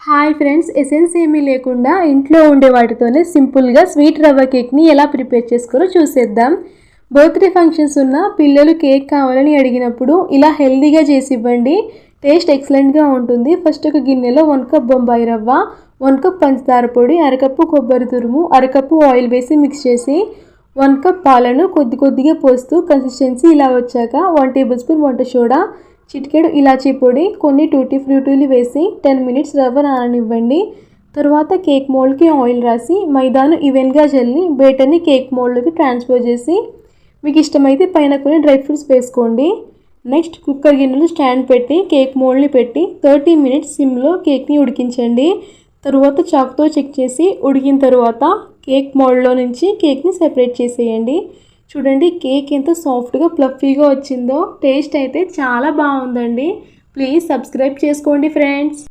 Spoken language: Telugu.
హాయ్ ఫ్రెండ్స్, ఎసెన్స్ ఏమీ లేకుండా ఇంట్లో ఉండే వాటితోనే సింపుల్గా స్వీట్ రవ్వ కేక్ని ఎలా ప్రిపేర్ చేసుకోరో చూసేద్దాం. బర్త్డే ఫంక్షన్స్ ఉన్న పిల్లలు కేక్ కావాలని అడిగినప్పుడు ఇలా హెల్తీగా చేసి ఇవ్వండి. టేస్ట్ ఎక్సలెంట్గా ఉంటుంది. ఫస్ట్ ఒక గిన్నెలో 1 కప్ బొంబాయి రవ్వ, 1 కప్ పంచదార పొడి, అరకప్పు కొబ్బరి తురుము, అరకప్పు ఆయిల్ వేసి మిక్స్ చేసి 1 కప్ పాలను కొద్దిగా పోస్తూ కన్సిస్టెన్సీ ఇలా వచ్చాక 1 టేబుల్ స్పూన్ వంట సోడా, చిటికెడు ఇలాచీ పొడి, కొన్ని టూటీ ఫ్రూటీలు వేసి 10 మినిట్స్ రవ్వ నాననివ్వండి. తర్వాత కేక్ మోల్డ్కి ఆయిల్ రాసి మైదాను ఈవెన్గా జల్లి బేటర్ని కేక్ మోల్డ్కి ట్రాన్స్ఫర్ చేసి మీకు ఇష్టమైతే పైన కొన్ని డ్రై ఫ్రూట్స్ వేసుకోండి. నెక్స్ట్ కుక్కర్ గిన్నెలు స్టాండ్ పెట్టి కేక్ మోల్డ్ని పెట్టి 30 మినిట్స్ సిమ్లో కేక్ని ఉడికించండి. తరువాత చాక్తో చెక్ చేసి ఉడికిన తర్వాత కేక్ మోల్డ్లో నుంచి కేక్ని సెపరేట్ చేసేయండి. చూడండి కేక్ ఎంత సాఫ్ట్గా ఫ్లఫీగా వచ్చిందో. టేస్ట్ అయితే చాలా బాగుందండి. ప్లీజ్ సబ్స్క్రైబ్ చేసుకోండి ఫ్రెండ్స్.